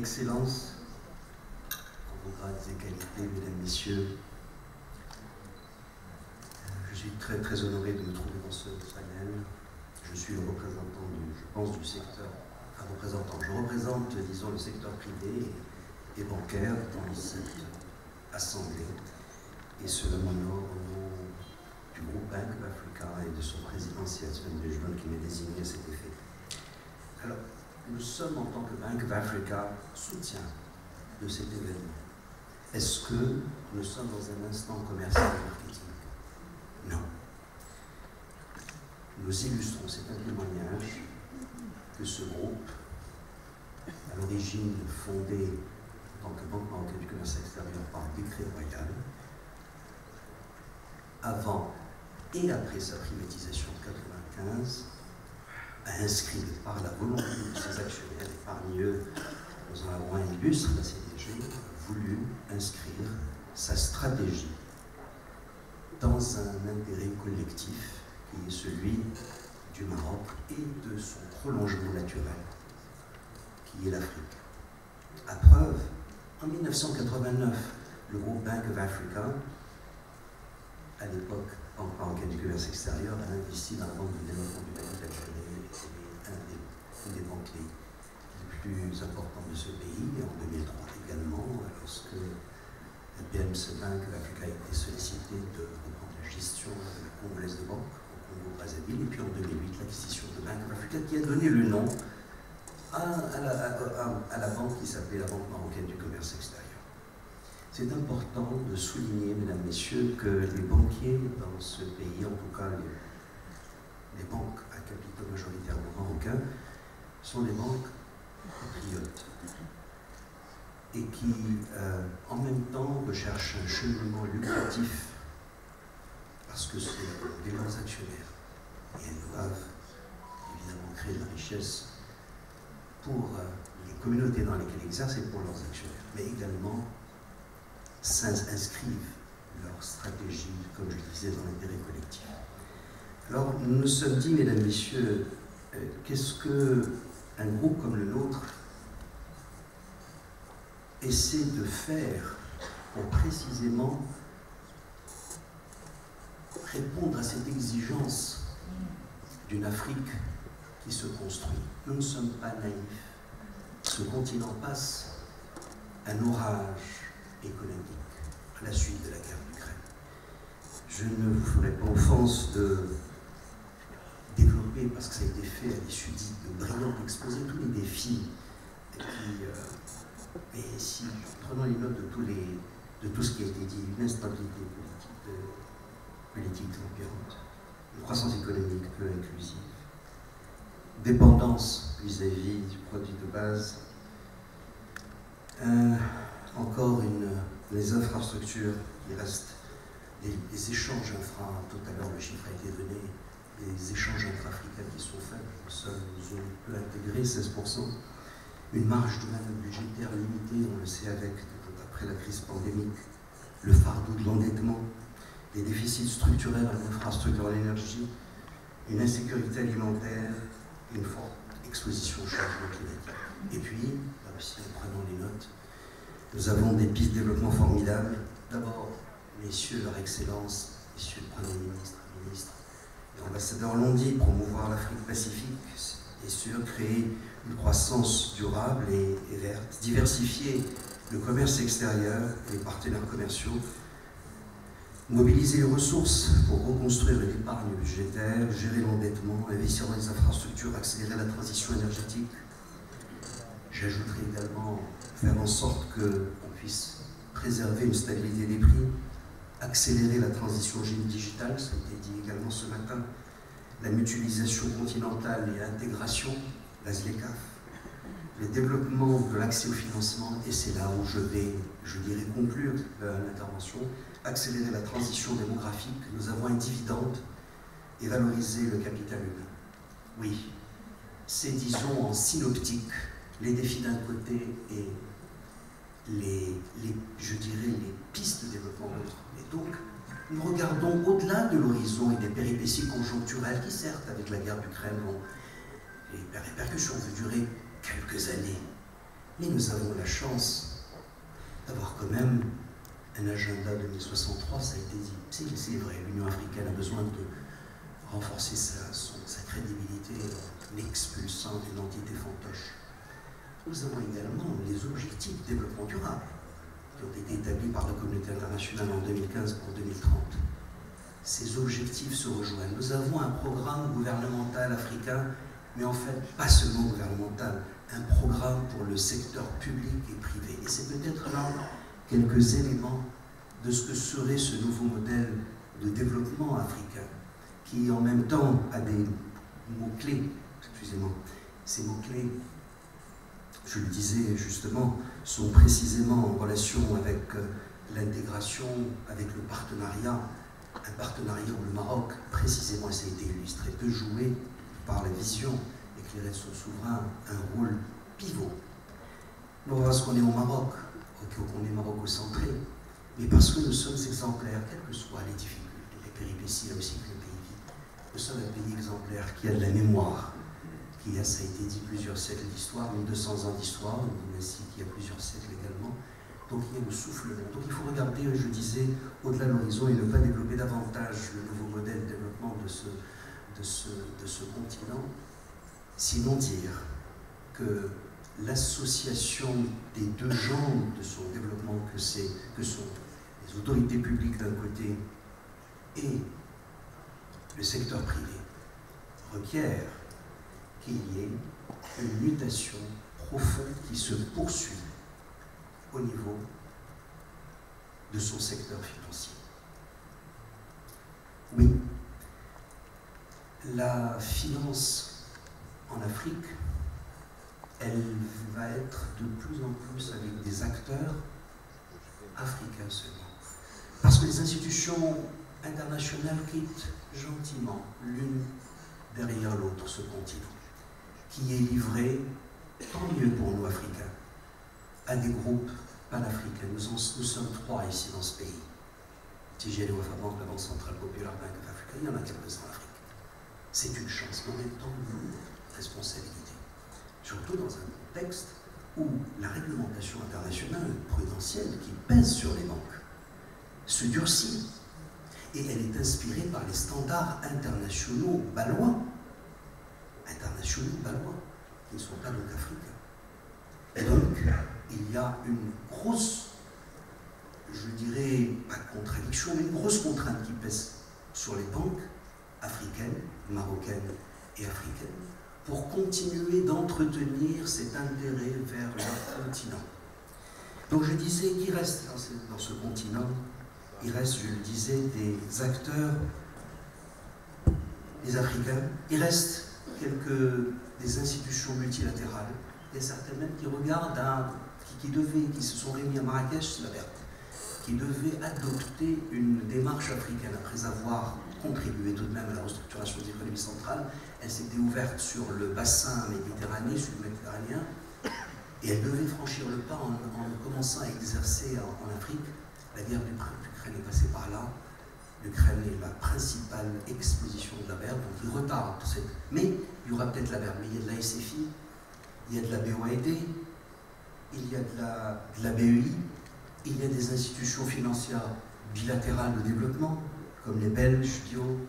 Excellences, en vos grades et qualités, mesdames, messieurs, je suis très très honoré de me trouver dans ce panel. Je suis le représentant du secteur, je représente, disons, le secteur privé et bancaire dans cette assemblée, et cela m'honore au nom du groupe Bank of Africa et de son président Sven Bejman qui m'est désigné à cet effet. Alors, nous sommes en tant que Bank of Africa soutien de cet événement. Est-ce que nous sommes dans un instant commercial et marketing? Non. Nous illustrons, c'est un témoignage que ce groupe, à l'origine fondé en tant que Banque marocaine du commerce extérieur par décret royal, avant et après sa privatisation en 1995, a inscrit par la volonté de ses actionnaires, et parmi eux, nous en avons un illustre, la CDG, voulu inscrire sa stratégie dans un intérêt collectif qui est celui du Maroc et de son prolongement naturel, qui est l'Afrique. À preuve, en 1989, le groupe Bank of Africa, à l'époque Banque marocaine du commerce extérieur, a investi dans la Banque de développement du Mali d'Alger, une des banques les plus importantes de ce pays, et en 2003 également, lorsque la PMC Bank of Africa a été sollicitée de reprendre la gestion de la Congolaise de banque au Congo-Brazzaville, et puis en 2008 l'acquisition de Bank of Africa qui a donné le nom à la banque qui s'appelait la Banque marocaine du commerce extérieur. C'est important de souligner, mesdames, messieurs, que les banquiers dans ce pays, en tout cas les banques à capitaux majoritairement marocains, sont des banques patriotes et qui, en même temps, recherchent un cheminement lucratif parce que c'est des grands actionnaires et elles doivent évidemment créer de la richesse pour les communautés dans lesquelles ils exercent et pour leurs actionnaires, mais également inscrivent leur stratégie, comme je le disais, dans l'intérêt collectif. Alors, nous nous sommes dit, mesdames, messieurs, qu'est-ce qu'un groupe comme le nôtre essaie de faire pour précisément répondre à cette exigence d'une Afrique qui se construit. Nous ne sommes pas naïfs. Ce continent passe un orage économique à la suite de la guerre d'Ukraine. Je ne vous ferai pas offense de développer, parce que ça a été fait à l'issue de brillants exposés, tous les défis mais si, prenons les notes de tout ce qui a été dit, une instabilité politique ambiante, une croissance économique peu inclusive, dépendance vis-à-vis du produit de base, encore les infrastructures qui restent, les échanges tout à l'heure le chiffre a été donné, les échanges intra-africains qui sont faibles, nous sommes une zone peu intégrée, 16%, une marge de manœuvre budgétaire limitée, on le sait après la crise pandémique, le fardeau de l'endettement, des déficits structurels en infrastructure, en énergie, une insécurité alimentaire, une forte exposition au changement climatique. Et puis, là aussi, prenons les notes, nous avons des pistes de développement formidables. D'abord, messieurs, leur excellence, messieurs le Premier ministre, et ambassadeurs l'ont dit, promouvoir l'Afrique Pacifique, et sûr, créer une croissance durable et verte, diversifier le commerce extérieur et les partenaires commerciaux, mobiliser les ressources pour reconstruire l'épargne budgétaire, gérer l'endettement, investir dans les infrastructures, accélérer la transition énergétique. J'ajouterai également faire en sorte qu'on puisse préserver une stabilité des prix, accélérer la transition digitale, ça a été dit également ce matin, la mutualisation continentale et l'intégration, la ZLECAF, le développement de l'accès au financement, et c'est là où je dirais, conclure l'intervention, accélérer la transition démographique, nous avons un dividende, et valoriser le capital humain. Oui, c'est, disons, en synoptique, les défis d'un côté et je dirais, les pistes de développement de l'autre. Et donc, nous regardons au-delà de l'horizon et des péripéties conjoncturelles qui, certes, avec la guerre d'Ukraine, les répercussions vont durer quelques années. Mais nous avons la chance d'avoir quand même un agenda 2063, ça a été dit. C'est vrai, l'Union africaine a besoin de renforcer sa crédibilité en expulsant une entité fantoche. Nous avons également les objectifs de développement durable qui ont été établis par la communauté internationale en 2015 pour 2030. Ces objectifs se rejoignent. Nous avons un programme gouvernemental africain, mais en fait, pas seulement gouvernemental, un programme pour le secteur public et privé. Et c'est peut-être là quelques éléments de ce que serait ce nouveau modèle de développement africain, qui en même temps a des mots-clés, excusez-moi, ces mots-clés, je le disais justement, sont précisément en relation avec l'intégration, avec le partenariat, un partenariat où le Maroc, précisément, et ça a été illustré, peut jouer par la vision éclairée de son souverain un rôle pivot. Non parce qu'on est au Maroc, qu'on est maroco-centré, mais parce que nous sommes exemplaires, quelles que soient les difficultés, les péripéties, là aussi que le pays vit. Nous sommes un pays exemplaire qui a de la mémoire, qui a, ça a été dit, plusieurs siècles d'histoire, 1200 ans d'histoire, ainsi qu'il y a plusieurs siècles également. Donc il y a le souffle long. Donc il faut regarder, je disais, au-delà de l'horizon et ne pas développer davantage le nouveau modèle de développement de ce continent, sinon dire que l'association des deux jambes de son développement que sont les autorités publiques d'un côté et le secteur privé requiert qu'il y ait une mutation profonde qui se poursuit au niveau de son secteur financier. Oui, la finance en Afrique, elle va être de plus en plus avec des acteurs africains seulement. Parce que les institutions internationales quittent gentiment l'une derrière l'autre ce continent, qui est livré, tant mieux pour nous Africains, à des groupes panafricains. Nous sommes trois ici dans ce pays. TGL, Wafa Bank, la Banque Centrale Populaire, Bank of Africa, il y en a quelques-uns en Afrique. C'est une chance, mais en même temps une lourde responsabilité. Surtout dans un contexte où la réglementation internationale prudentielle qui pèse sur les banques se durcit. Et elle est inspirée par les standards internationaux balois, qui ne sont pas donc africains. Et donc, il y a une grosse, je dirais, pas contradiction, mais une grosse contrainte qui pèse sur les banques africaines, marocaines et africaines, pour continuer d'entretenir cet intérêt vers leur continent. Donc je disais qu'il reste dans ce continent, il reste, je le disais, des acteurs, des Africains, il reste des institutions multilatérales, il y a certaines même qui regardent, qui se sont réunis à Marrakech, c'est la verte, qui devaient adopter une démarche africaine après avoir contribué tout de même à la restructuration des économies centrales. Elle s'était ouverte sur le bassin méditerranéen, sud-méditerranéen, et elle devait franchir le pas en commençant à exercer en Afrique. La guerre d'Ukraine est passée par là. L'Ukraine est la principale exposition de la BERD, donc il retarde. Mais il y aura peut-être la BERD, mais il y a de la SFI, il y a de la BOAD, il y a de la BEI, il y a des institutions financières bilatérales de développement, comme les Belges, BIO,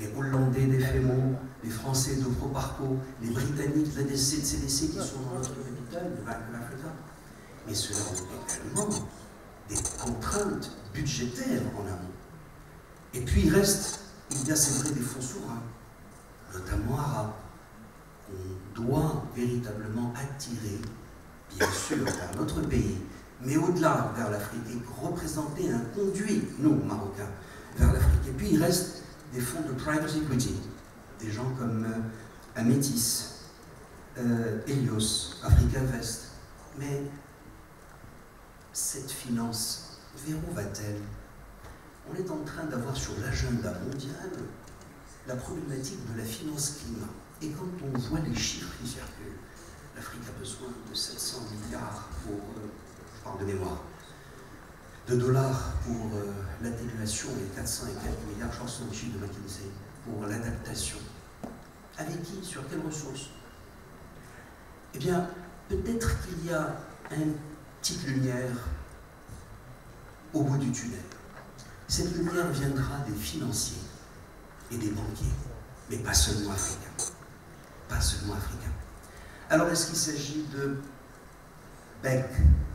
les Hollandais des FEMO, les Français de Proparco, les Britanniques de la DC, de CDC qui sont dans notre capitale, de Bank of Africa. Mais cela a également des contraintes budgétaires en amont. Et puis il y a c'est vrai des fonds souverains, notamment arabes, qu'on doit véritablement attirer, bien sûr, vers notre pays, mais au-delà, vers l'Afrique, et représenter un conduit, nous, Marocains, vers l'Afrique. Et puis il reste des fonds de private equity, des gens comme Amétis, Helios, Africa Invest. Mais cette finance, vers où va-t-elle? On est en train d'avoir sur l'agenda mondial la problématique de la finance climat. Et quand on voit les chiffres qui circulent, l'Afrique a besoin de 700 milliards pour, je parle de mémoire, de dollars pour l'atténuation et 400 et quelques milliards, je crois que c'est le chiffre de McKinsey, pour l'adaptation. Avec qui? Sur quelles ressources? Eh bien, peut-être qu'il y a une petite lumière au bout du tunnel. Cette lumière viendra des financiers et des banquiers, mais pas seulement africains. Pas seulement africains. Alors est-ce qu'il s'agit de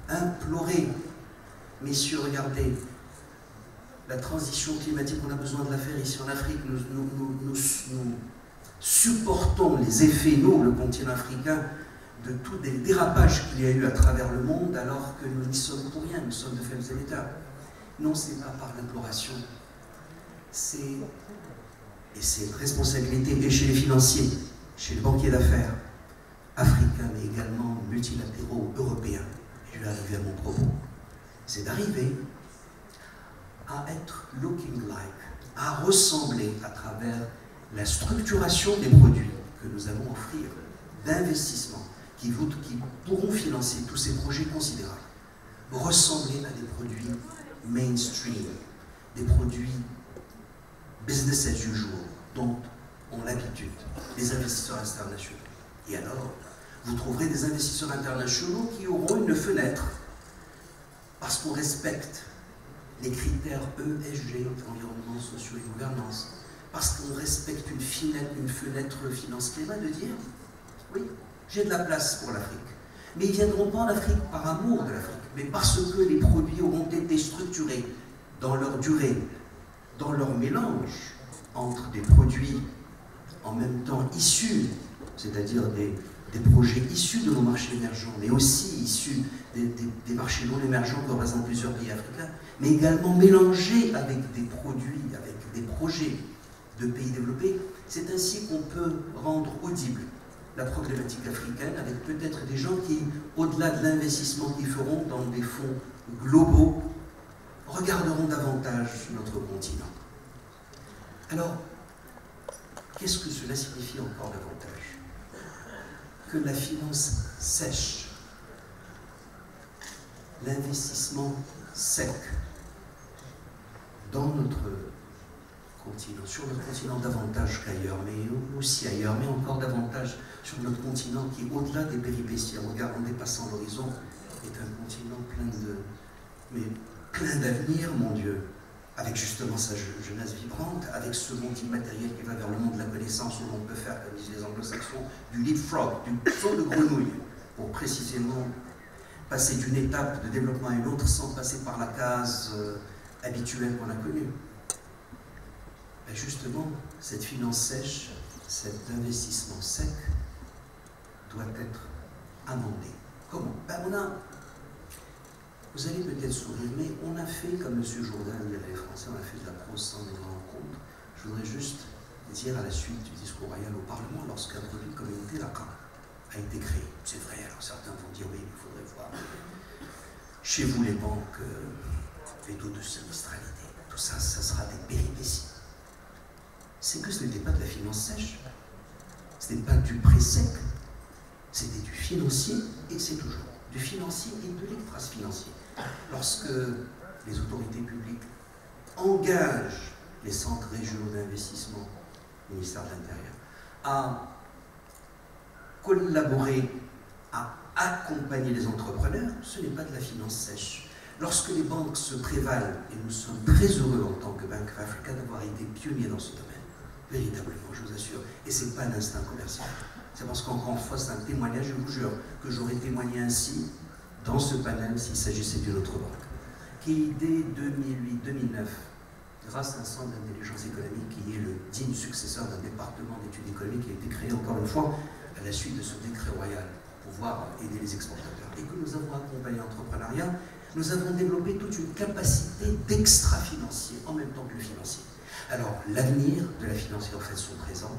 implorer, messieurs, regardez, la transition climatique, on a besoin de la faire ici en Afrique, nous supportons les effets, nous, le continent africain, de tous les dérapages qu'il y a eu à travers le monde, alors que nous n'y sommes pour rien, nous sommes de faibles États. Non, ce n'est pas par l'imploration, c'est une responsabilité, et chez les financiers, chez les banquiers d'affaires, africains, mais également multilatéraux, européens, et je vais arriver à mon propos, c'est d'arriver à être looking like, à ressembler à travers la structuration des produits que nous allons offrir, d'investissement, qui pourront financer tous ces projets considérables, ressembler à des produits mainstream, des produits business as usual, dont ont l'habitude les investisseurs internationaux. Et alors, vous trouverez des investisseurs internationaux qui auront une fenêtre, parce qu'on respecte les critères ESG, environnement, socio et gouvernance, parce qu'on respecte une fenêtre finance-climat, de dire, oui, j'ai de la place pour l'Afrique. Mais ils ne viendront pas en Afrique par amour de l'Afrique, mais parce que les produits auront été structurés dans leur durée, dans leur mélange entre des produits en même temps issus, c'est-à-dire des projets issus de nos marchés émergents, mais aussi issus des marchés non émergents que représentent plusieurs pays africains, mais également mélangés avec des produits, avec des projets de pays développés. C'est ainsi qu'on peut rendre audible la problématique africaine, avec peut-être des gens qui, au-delà de l'investissement qu'ils feront dans des fonds globaux, regarderont davantage notre continent. Alors, qu'est-ce que cela signifie encore davantage? Que la finance sèche, l'investissement sec dans notre continent, sur notre continent davantage qu'ailleurs, mais aussi ailleurs, mais encore davantage sur notre continent qui, au-delà des péripéties, en dépassant l'horizon, est un continent plein d'avenir, mon Dieu, avec justement sa jeunesse vibrante, avec ce monde immatériel qui va vers le monde de la connaissance, où l'on peut faire, comme disent les anglo-saxons, du leapfrog, du saut de grenouille, pour précisément passer d'une étape de développement à une autre sans passer par la case habituelle qu'on a connue. Et justement, cette finance sèche, cet investissement sec, doit être amendé. Comment? Vous allez peut-être sourire, mais on a fait, comme M. Jourdain dirait les Français, on a fait de la prose sans des rencontres. Je voudrais juste dire à la suite du discours royal au Parlement, lorsqu'un produit de communauté, l'ACA, a été créé. C'est vrai, alors certains vont dire oui, il faudrait voir. Chez vous, les banques, les taux de sinistralité, tout ça, ça sera des péripéties. C'est que ce n'était pas de la finance sèche, ce n'était pas du prêt sec, c'était du financier, et c'est toujours du financier et de l'extra-financier. Lorsque les autorités publiques engagent les centres régionaux d'investissement, le ministère de l'Intérieur, à collaborer, à accompagner les entrepreneurs, ce n'est pas de la finance sèche. Lorsque les banques se prévalent, et nous sommes très heureux en tant que Bank of Africa d'avoir été pionniers dans ce domaine, véritablement, je vous assure, et ce n'est pas un instinct commercial. C'est parce qu'encore une fois, c'est un témoignage, je vous jure, que j'aurais témoigné ainsi dans ce panel s'il s'agissait d'une autre banque, qui dès 2008-2009, grâce à un centre d'intelligence économique qui est le digne successeur d'un département d'études économiques qui a été créé encore une fois à la suite de ce décret royal pour pouvoir aider les exportateurs, et que nous avons accompagné l'entrepreneuriat, nous avons développé toute une capacité d'extra-financier en même temps que le financier. Alors, l'avenir de la finance et en fait son présent,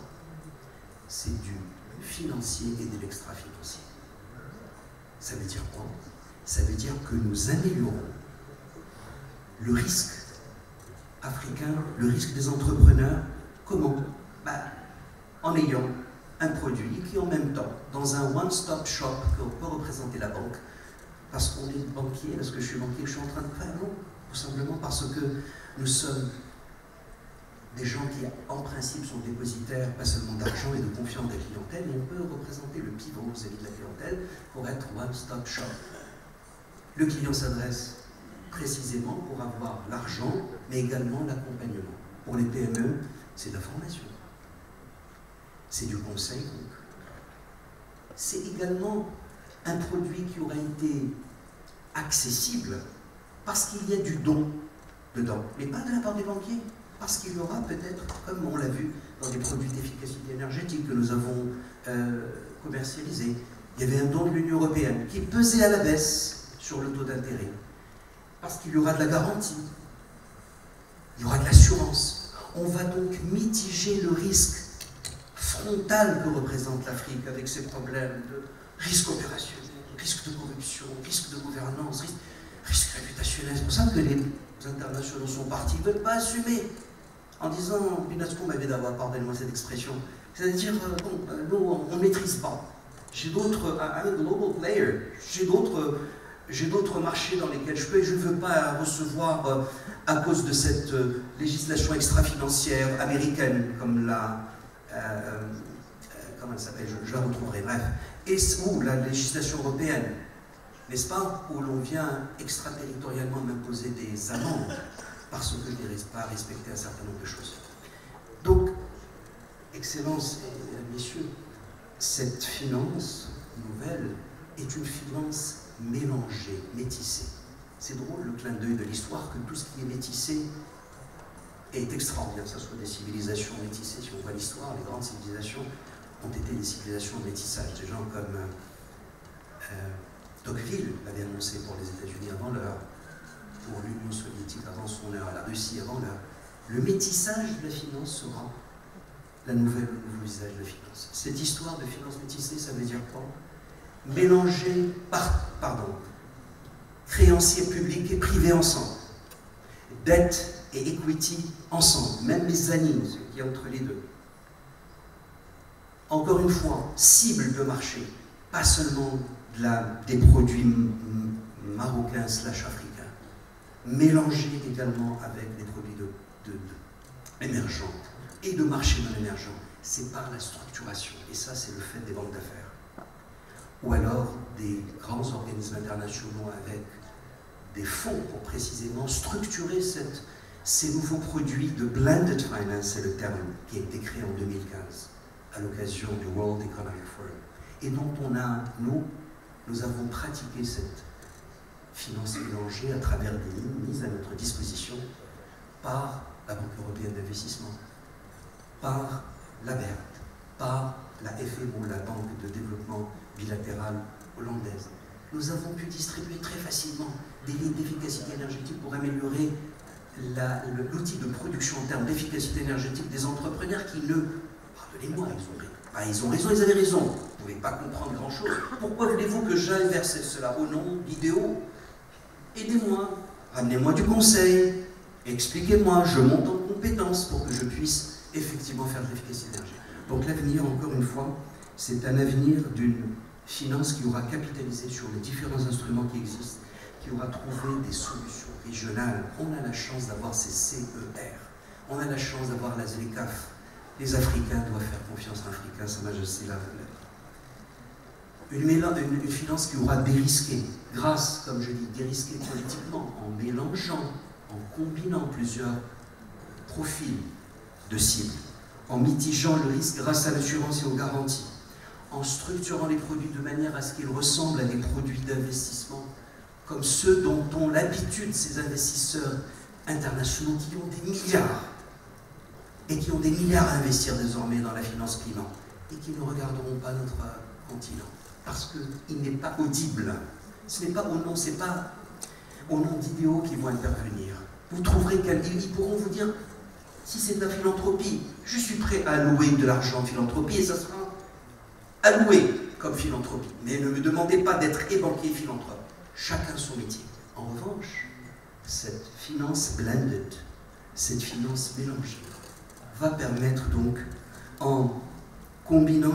c'est du financier et de l'extra-financier. Ça veut dire quoi? Ça veut dire que nous améliorons le risque africain, le risque des entrepreneurs. Comment? En ayant un produit qui en même temps, dans un one-stop shop que peut représenter la banque, parce qu'on est banquier, parce que je suis banquier, je suis en train de faire, non, tout simplement parce que nous sommes des gens qui, en principe, sont dépositaires, pas seulement d'argent et de confiance de la clientèle, mais on peut représenter le pivot vis-à-vis de la clientèle pour être one-stop shop. Le client s'adresse précisément pour avoir l'argent, mais également l'accompagnement. Pour les PME, c'est de la formation. C'est du conseil. C'est également un produit qui aura été accessible parce qu'il y a du don dedans, mais pas de la part des banquiers, parce qu'il y aura peut-être, comme on l'a vu dans des produits d'efficacité énergétique que nous avons commercialisés, il y avait un don de l'Union européenne qui pesait à la baisse sur le taux d'intérêt, parce qu'il y aura de la garantie, il y aura de l'assurance. On va donc mitiger le risque frontal que représente l'Afrique avec ses problèmes de risque opérationnel, risque de corruption, risque de gouvernance, risque réputationnel. C'est pour ça que les internationaux sont partis, ils ne veulent pas assumer. En disant, l'UNESCO m'avait d'avoir, pardonnez-moi cette expression, c'est-à-dire, bon, nous, on ne maîtrise pas. J'ai d'autres, I'm a global player, j'ai d'autres marchés dans lesquels je peux et je ne veux pas recevoir, à cause de cette législation extra-financière américaine, comme la... comment elle s'appelle, je la retrouverai, bref, ou la législation européenne, n'est-ce pas, où l'on vient extraterritorialement m'imposer des amendes parce que je n'arrive pas à respecter un certain nombre de choses. Donc, Excellences et Mesdames, Messieurs, cette finance nouvelle est une finance mélangée, métissée. C'est drôle le clin d'œil de l'histoire que tout ce qui est métissé est extraordinaire, que ce soit des civilisations métissées. Si on voit l'histoire, les grandes civilisations ont été des civilisations de métissage. Des gens comme Tocqueville l'avait annoncé pour les États-Unis avant l'heure, pour l'Union soviétique avant son heure, la Russie avant l'heure. Le métissage de la finance sera le nouveau visage de la finance. Cette histoire de finance métissée, ça veut dire quoi? Mélanger, créanciers publics et privés ensemble, dette et equity ensemble, même les années, ce qu'il y a entre les deux. Encore une fois, cible de marché, pas seulement des produits marocains / africains, mélangés également avec des produits émergents et de marchés non émergents. C'est par la structuration, et ça c'est le fait des banques d'affaires. Ou alors des grands organismes internationaux avec des fonds pour précisément structurer ces nouveaux produits de blended finance, c'est le terme qui a été créé en 2015 à l'occasion du World Economic Forum, et dont nous avons pratiqué cette finance mélangée à travers des lignes mises à notre disposition par la Banque européenne d'investissement, par la BERD, par la FMO, la Banque de développement bilatérale hollandaise. Nous avons pu distribuer très facilement des lignes d'efficacité énergétique pour améliorer l'outil de production en termes d'efficacité énergétique des entrepreneurs qui ne... Pardonnez-moi, ils ont raison, ils avaient raison. Vous ne pouvez pas comprendre grand-chose. Pourquoi voulez-vous que j'aille vers cela? Au nom d'idéaux? Aidez-moi, ramenez-moi du conseil, expliquez-moi, je monte en compétences pour que je puisse effectivement faire de l'efficacité énergétique. Donc l'avenir, encore une fois, c'est un avenir d'une finance qui aura capitalisé sur les différents instruments qui existent, qui aura trouvé des solutions régionales. On a la chance d'avoir ces CER, on a la chance d'avoir la ZLECAf. Les Africains doivent faire confiance à l'Africain, Sa Majesté la une finance qui aura dérisqué, grâce, comme je dis, dérisqué politiquement, en mélangeant, en combinant plusieurs profils de cibles, en mitigeant le risque grâce à l'assurance et aux garanties, en structurant les produits de manière à ce qu'ils ressemblent à des produits d'investissement comme ceux dont ont l'habitude ces investisseurs internationaux qui ont des milliards et qui ont des milliards à investir désormais dans la finance climat et qui ne regarderont pas notre continent parce qu'il n'est pas audible. Ce n'est pas au nom, c'est pas au nom d'idéaux qui vont intervenir. Vous trouverez ils pourront vous dire si c'est de la philanthropie, je suis prêt à allouer de l'argent en philanthropie et ça sera alloué comme philanthropie. Mais ne me demandez pas d'être banquier philanthrope. Chacun son métier. En revanche, cette finance blended, cette finance mélangée, va permettre donc, en combinant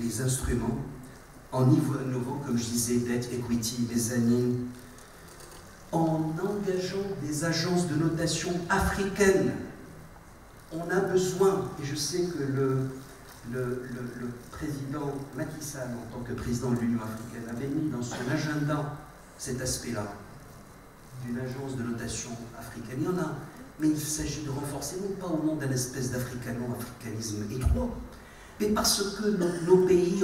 les instruments, en innovant, comme je disais, dette, equity, mezzanine, en engageant des agences de notation africaines. On a besoin, et je sais que le président Macky Sall, en tant que président de l'Union africaine, avait mis dans son agenda cet aspect-là d'une agence de notation africaine. Il y en a, mais il s'agit de renforcer, non pas au nom d'un espèce d'africano-africanisme étroit, mais parce que nos pays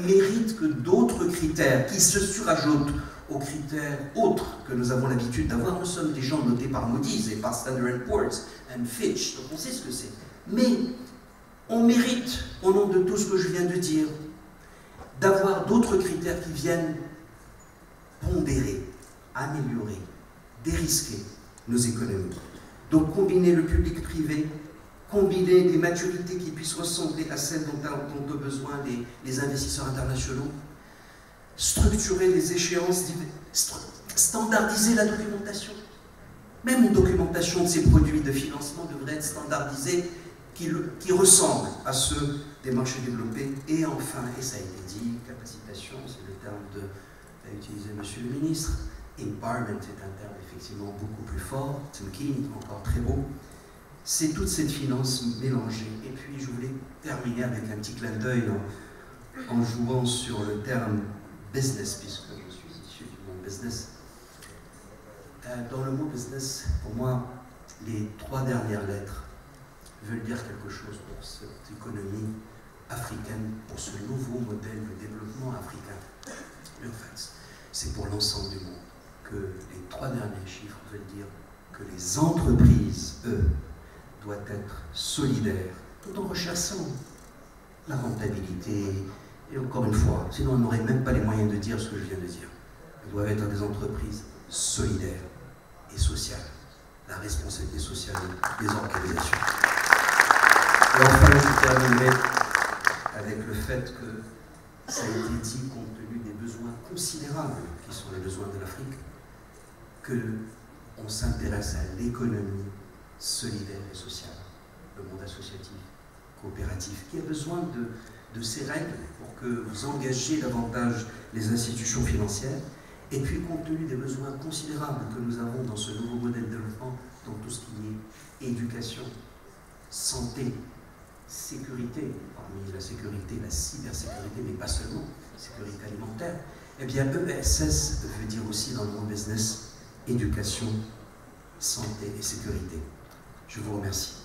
méritent que d'autres critères qui se surajoutent aux critères autres que nous avons l'habitude d'avoir. Nous sommes des gens notés par Moody's et par Standard & Poor's et Fitch, donc on sait ce que c'est. Mais on mérite, au nom de tout ce que je viens de dire, d'avoir d'autres critères qui viennent pondérer, améliorer, dérisquer nos économies. Donc combiner le public-privé, combiner des maturités qui puissent ressembler à celles dont ont besoin les investisseurs internationaux, structurer les échéances, standardiser la documentation. Même une documentation de ces produits de financement devrait être standardisée, qui ressemble à ceux des marchés développés. Et enfin, et ça a été dit, capacitation, c'est le terme qu'a utilisé Monsieur le ministre. Empowerment est un terme effectivement beaucoup plus fort. Tim Keane, encore très beau. C'est toute cette finance mélangée. Et puis je voulais terminer avec un petit clin d'œil en jouant sur le terme business, puisque je suis issu du monde business. Dans le mot business, pour moi, les 3 dernières lettres veulent dire quelque chose pour cette économie africaine, pour ce nouveau modèle de développement africain. Mais en fait, c'est pour l'ensemble du monde que les 3 derniers chiffres veulent dire que les entreprises, eux, doivent être solidaires, tout en recherchant la rentabilité. Et encore une fois, sinon on n'aurait même pas les moyens de dire ce que je viens de dire. Elles doivent être des entreprises solidaires et sociales. La responsabilité sociale des organisations. Et enfin, je terminerai avec le fait que ça a été dit, compte tenu des besoins considérables qui sont les besoins de l'Afrique, qu'on s'intéresse à l'économie solidaire et sociale, le monde associatif, coopératif, qui a besoin de ces règles pour que vous engagiez davantage les institutions financières. Et puis, compte tenu des besoins considérables que nous avons dans ce nouveau modèle de développement, dans tout ce qui est éducation, santé, sécurité, parmi la sécurité, la cybersécurité, mais pas seulement, sécurité alimentaire, eh bien, ESS veut dire aussi dans le monde business, éducation, santé et sécurité. Je vous remercie.